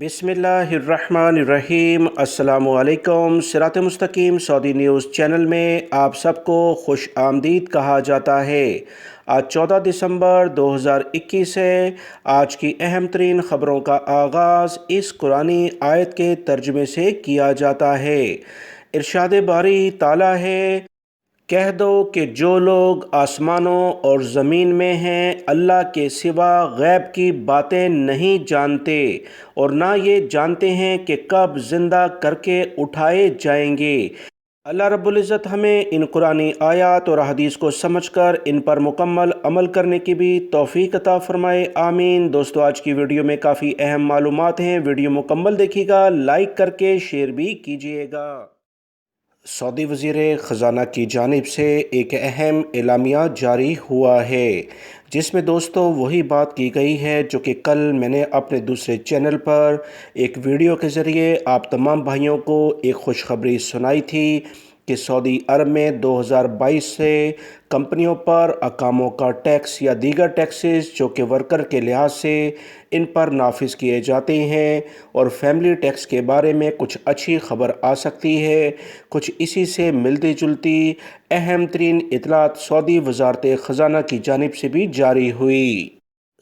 بسم اللہ الرحمن الرحیم۔ السلام علیکم۔ سرات.e.مustaqem سعودی نیوز چینل میں آپ سب کو خوش آمدید کہا جاتا ہے۔ آج 14 دسمبر 2021 ہے۔ آج کی اہم ترین خبروں کا آغاز اس قرآنی آیت کے ترجمے سے کیا جاتا ہے۔ ارشاد باری تعالیٰ ہے، کہہ دو کہ جو لوگ آسمانوں اور زمین میں ہیں اللہ کے سوا غیب کی باتیں نہیں جانتے اور نہ یہ جانتے ہیں کہ کب زندہ کر کے اٹھائے جائیں گے۔ اللہ رب العزت ہمیں ان قرآنی آیات اور احادیث کو سمجھ کر ان پر مکمل عمل کرنے کی بھی توفیق عطا فرمائے، آمین۔ دوستو، آج کی ویڈیو میں کافی اہم معلومات ہیں، ویڈیو مکمل دیکھیے گا، لائک کر کے شیئر بھی کیجیے گا۔ سعودی وزیر خزانہ کی جانب سے ایک اہم اعلامیہ جاری ہوا ہے، جس میں دوستو وہی بات کی گئی ہے جو کہ کل میں نے اپنے دوسرے چینل پر ایک ویڈیو کے ذریعے آپ تمام بھائیوں کو ایک خوشخبری سنائی تھی کہ سعودی عرب میں 2022 سے کمپنیوں پر اقاموں کا ٹیکس یا دیگر ٹیکسز جو کہ ورکر کے لحاظ سے ان پر نافذ کیے جاتے ہیں، اور فیملی ٹیکس کے بارے میں کچھ اچھی خبر آ سکتی ہے۔ کچھ اسی سے ملتی جلتی اہم ترین اطلاعات سعودی وزارت خزانہ کی جانب سے بھی جاری ہوئی۔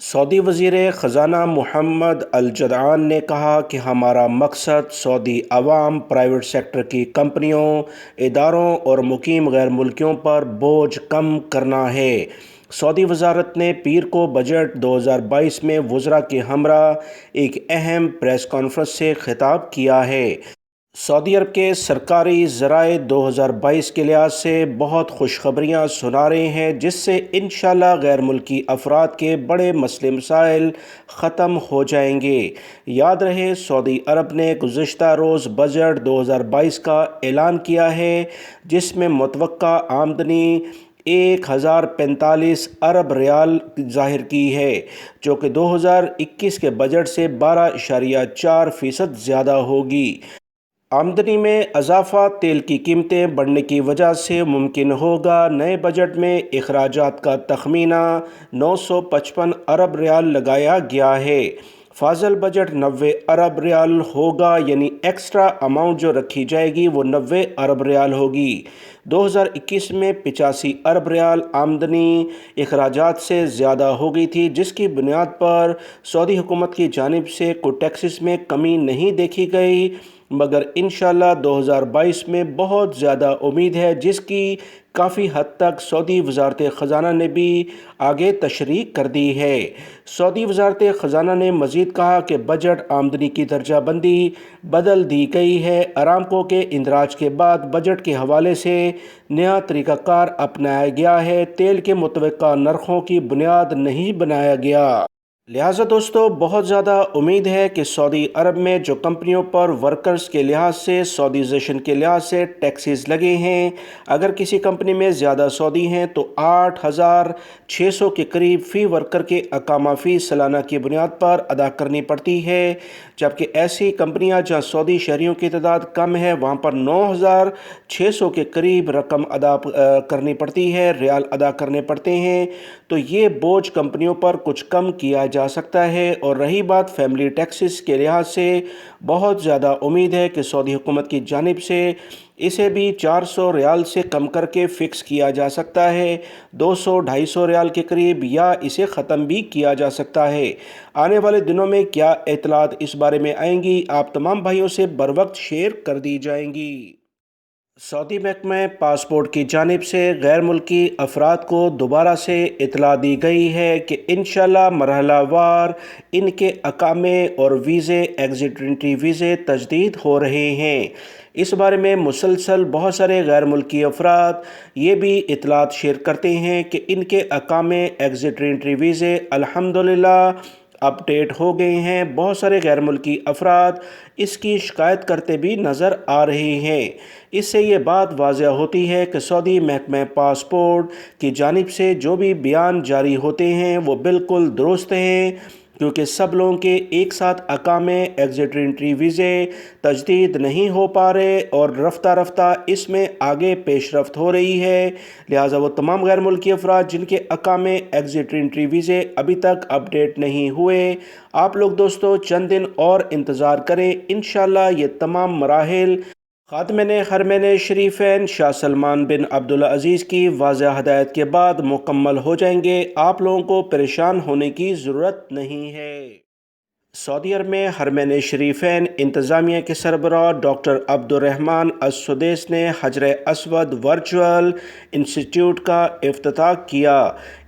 سعودی وزیر خزانہ محمد الجدعان نے کہا کہ ہمارا مقصد سعودی عوام، پرائیویٹ سیکٹر کی کمپنیوں، اداروں اور مقیم غیر ملکیوں پر بوجھ کم کرنا ہے۔ سعودی وزارت نے پیر کو بجٹ 2022 میں وزراء کے ہمراہ ایک اہم پریس کانفرنس سے خطاب کیا ہے۔ سعودی عرب کے سرکاری ذرائع 2022 کے لحاظ سے بہت خوشخبریاں سنا رہے ہیں، جس سے انشاءاللہ غیر ملکی افراد کے بڑے مسئلے مسائل ختم ہو جائیں گے۔ یاد رہے، سعودی عرب نے گزشتہ روز بجٹ 2022 کا اعلان کیا ہے، جس میں متوقع آمدنی 1045 ارب ریال ظاہر کی ہے، جو کہ 2021 کے بجٹ سے 12.4% زیادہ ہوگی۔ آمدنی میں اضافہ تیل کی قیمتیں بڑھنے کی وجہ سے ممکن ہوگا۔ نئے بجٹ میں اخراجات کا تخمینہ 955 ارب ریال لگایا گیا ہے۔ فاضل بجٹ 90 ارب ریال ہوگا، یعنی ایکسٹرا اماؤنٹ جو رکھی جائے گی وہ 90 ارب ریال ہوگی۔ 2021 میں 85 ارب ریال آمدنی اخراجات سے زیادہ ہو گئی تھی، جس کی بنیاد پر سعودی حکومت کی جانب سے کوئی ٹیکسز میں کمی نہیں دیکھی گئی، مگر انشاءاللہ 2022 میں بہت زیادہ امید ہے، جس کی کافی حد تک سعودی وزارت خزانہ نے بھی آگے تشریح کر دی ہے۔ سعودی وزارت خزانہ نے مزید کہا کہ بجٹ آمدنی کی درجہ بندی بدل دی گئی ہے۔ ارامکو کے اندراج کے بعد بجٹ کے حوالے سے نیا طریقہ کار اپنایا گیا ہے، تیل کے متوقع نرخوں کی بنیاد نہیں بنایا گیا۔ لہٰذا دوستو، بہت زیادہ امید ہے کہ سعودی عرب میں جو کمپنیوں پر ورکرز کے لحاظ سے، سعودیزیشن کے لحاظ سے ٹیکسز لگے ہیں، اگر کسی کمپنی میں زیادہ سعودی ہیں تو 8600 کے قریب فی ورکر کے اقامہ فی سالانہ کی بنیاد پر ادا کرنی پڑتی ہے، جبکہ ایسی کمپنیاں جہاں سعودی شہریوں کی تعداد کم ہے وہاں پر 9600 کے قریب رقم ادا کرنی پڑتی ہے، ریال ادا کرنے پڑتے ہیں۔ تو یہ بوجھ کمپنیوں پر کچھ کم کیا جا سکتا ہے۔ اور رہی بات فیملی ٹیکسز کے لحاظ سے، بہت زیادہ امید ہے کہ سعودی حکومت کی جانب سے اسے بھی 400 ریال سے کم کر کے فکس کیا جا سکتا ہے، 200-250 ریال کے قریب، یا اسے ختم بھی کیا جا سکتا ہے۔ آنے والے دنوں میں کیا اطلاعات اس بارے میں آئیں گی، آپ تمام بھائیوں سے بروقت شیئر کر دی جائیں گی۔ سعودی محکمہ پاسپورٹ کی جانب سے غیر ملکی افراد کو دوبارہ سے اطلاع دی گئی ہے کہ انشاءاللہ مرحلہ وار ان کے اقامے اور ویزے، ایگزٹ انٹری ویزے تجدید ہو رہے ہیں۔ اس بارے میں مسلسل بہت سارے غیر ملکی افراد یہ بھی اطلاعات شیئر کرتے ہیں کہ ان کے اقامے، ایگزٹ انٹری ویزے الحمدللہ اپ ڈیٹ ہو گئے ہیں۔ بہت سارے غیر ملکی افراد اس کی شکایت کرتے بھی نظر آ رہے ہیں۔ اس سے یہ بات واضح ہوتی ہے کہ سعودی محکمہ پاسپورٹ کی جانب سے جو بھی بیان جاری ہوتے ہیں وہ بالکل درست ہیں۔ کیونکہ سب لوگوں کے ایک ساتھ اقامے ایگزٹ انٹری ویزے تجدید نہیں ہو پا رہے اور رفتہ رفتہ اس میں آگے پیش رفت ہو رہی ہے، لہٰذا وہ تمام غیر ملکی افراد جن کے اقامے ایگزٹ انٹری ویزے ابھی تک اپڈیٹ نہیں ہوئے، آپ لوگ دوستو چند دن اور انتظار کریں، انشاءاللہ یہ تمام مراحل خادمین حرمین شریفین شاہ سلمان بن عبدالعزیز کی واضح ہدایت کے بعد مکمل ہو جائیں گے، آپ لوگوں کو پریشان ہونے کی ضرورت نہیں ہے۔ سعودی عرب میں حرمین شریفین انتظامیہ کے سربراہ ڈاکٹر عبدالرحمن السدیس نے حجر اسود ورچوئل انسٹیٹیوٹ کا افتتاح کیا۔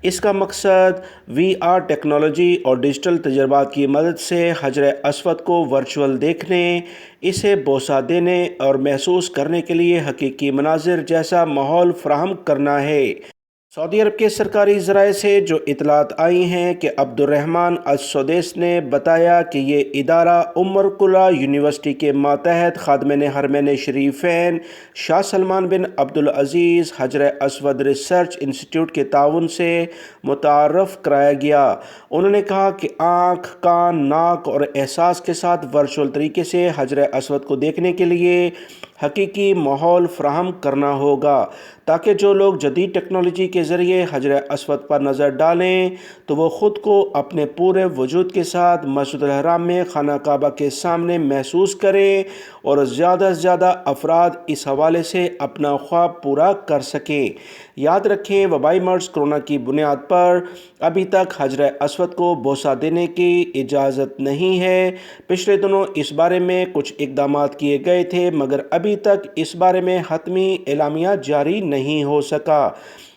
اس کا مقصد وی آر ٹیکنالوجی اور ڈیجیٹل تجربات کی مدد سے حجر اسود کو ورچوئل دیکھنے، اسے بوسہ دینے اور محسوس کرنے کے لیے حقیقی مناظر جیسا ماحول فراہم کرنا ہے۔ سعودی عرب کے سرکاری ذرائع سے جو اطلاعات آئی ہیں کہ عبدالرحمن السدیس نے بتایا کہ یہ ادارہ القرى یونیورسٹی کے ماتحت خادمین حرمین شریفین شاہ سلمان بن عبدالعزیز حجر اسود ریسرچ انسٹیٹیوٹ کے تعاون سے متعارف کرایا گیا۔ انہوں نے کہا کہ آنکھ، کان، ناک اور احساس کے ساتھ ورچوئل طریقے سے حجر اسود کو دیکھنے کے لیے حقیقی ماحول فراہم کرنا ہوگا تاکہ جو لوگ جدید ٹیکنالوجی کے ذریعے حجر اسود پر نظر ڈالیں تو وہ خود کو اپنے پورے وجود کے ساتھ مسجد الحرام میں خانہ کعبہ کے سامنے محسوس کریں اور زیادہ سے زیادہ افراد اس حوالے سے اپنا خواب پورا کر سکیں۔ یاد رکھیں، وبائی مرض کرونا کی بنیاد پر ابھی تک حجر اسود کو بوسہ دینے کی اجازت نہیں ہے۔ پچھلے دنوں اس بارے میں کچھ اقدامات کیے گئے تھے مگر ابھی تک اس بارے میں حتمی اعلامیہ جاری نہیں ہو سکا۔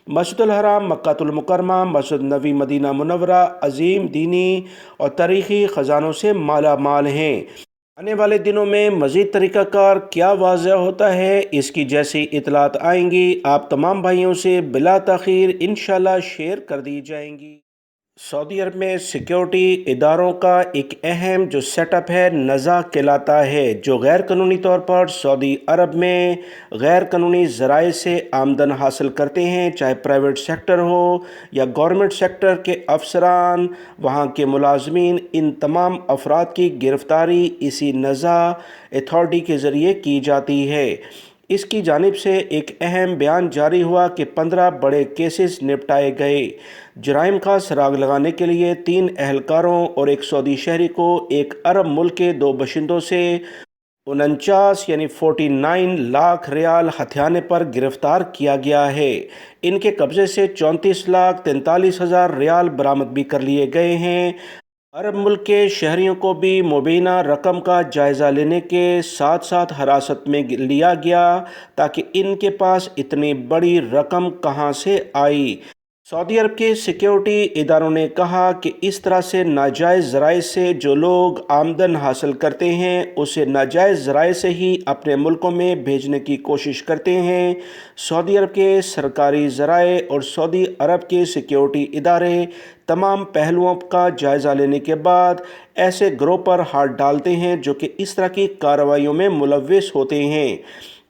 مسجد الحرام، مکہ المکرمہ، مسجد نبوی مدینہ منورہ عظیم دینی اور تاریخی خزانوں سے مالا مال ہیں۔ آنے والے دنوں میں مزید طریقہ کار کیا واضح ہوتا ہے، اس کی جیسی اطلاعات آئیں گی آپ تمام بھائیوں سے بلا تاخیر انشاءاللہ شیئر کر دی جائیں گی۔ سعودی عرب میں سیکیورٹی اداروں کا ایک اہم جو سیٹ اپ ہے نزا کہلاتا ہے، جو غیر قانونی طور پر سعودی عرب میں غیر قانونی ذرائع سے آمدن حاصل کرتے ہیں، چاہے پرائیویٹ سیکٹر ہو یا گورنمنٹ سیکٹر کے افسران، وہاں کے ملازمین، ان تمام افراد کی گرفتاری اسی نزا اتھارٹی کے ذریعے کی جاتی ہے۔ اس کی جانب سے ایک اہم بیان جاری ہوا کہ 15 بڑے کیسز نپٹائے گئے۔ جرائم کا سراغ لگانے کے لیے 3 اہلکاروں اور ایک سعودی شہری کو ایک عرب ملک کے 2 باشندوں سے 49 لاکھ ریال ہتھیانے پر گرفتار کیا گیا ہے۔ ان کے قبضے سے 34,43,000 ریال برآمد بھی کر لیے گئے ہیں۔ عرب ملک کے شہریوں کو بھی مبینہ رقم کا جائزہ لینے کے ساتھ ساتھ حراست میں لیا گیا تاکہ ان کے پاس اتنی بڑی رقم کہاں سے آئی۔ سعودی عرب کے سیکیورٹی اداروں نے کہا کہ اس طرح سے ناجائز ذرائع سے جو لوگ آمدن حاصل کرتے ہیں اسے ناجائز ذرائع سے ہی اپنے ملکوں میں بھیجنے کی کوشش کرتے ہیں۔ سعودی عرب کے سرکاری ذرائع اور سعودی عرب کے سیکیورٹی ادارے تمام پہلوؤں کا جائزہ لینے کے بعد ایسے گروہ پر ہاتھ ڈالتے ہیں جو کہ اس طرح کی کارروائیوں میں ملوث ہوتے ہیں۔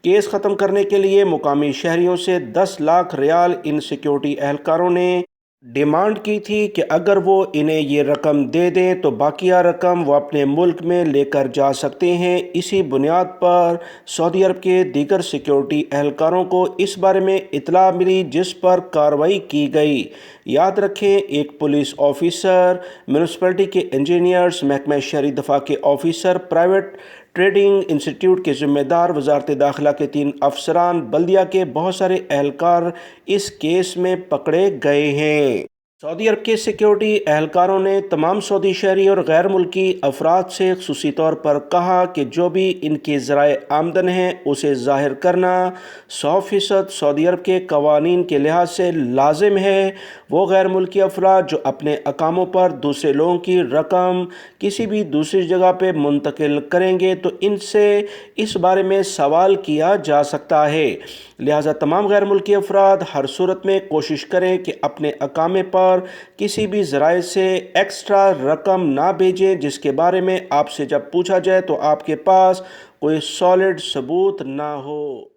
کیس ختم کرنے کے لیے مقامی شہریوں سے 10 لاکھ ریال ان سیکیورٹی اہلکاروں نے ڈیمانڈ کی تھی کہ اگر وہ انہیں یہ رقم دے دیں تو باقیہ رقم وہ اپنے ملک میں لے کر جا سکتے ہیں۔ اسی بنیاد پر سعودی عرب کے دیگر سیکیورٹی اہلکاروں کو اس بارے میں اطلاع ملی جس پر کارروائی کی گئی۔ یاد رکھیں، ایک پولیس آفیسر، میونسپلٹی کے انجینئرز، محکمہ شہری دفاع کے آفیسر، پرائیویٹ ٹریڈنگ انسٹیٹیوٹ کے ذمہ دار، وزارت داخلہ کے 3 افسران، بلدیہ کے بہت سارے اہلکار اس کیس میں پکڑے گئے ہیں۔ سعودی عرب کے سیکیورٹی اہلکاروں نے تمام سعودی شہری اور غیر ملکی افراد سے خصوصی طور پر کہا کہ جو بھی ان کے ذرائع آمدن ہیں اسے ظاہر کرنا 100% سعودی عرب کے قوانین کے لحاظ سے لازم ہے۔ وہ غیر ملکی افراد جو اپنے اقاموں پر دوسرے لوگوں کی رقم کسی بھی دوسری جگہ پہ منتقل کریں گے تو ان سے اس بارے میں سوال کیا جا سکتا ہے، لہٰذا تمام غیر ملکی افراد ہر صورت میں کوشش کریں کہ اپنے اقامے پر کسی بھی ذرائع سے ایکسٹرا رقم نہ بھیجیں جس کے بارے میں آپ سے جب پوچھا جائے تو آپ کے پاس کوئی سالڈ ثبوت نہ ہو۔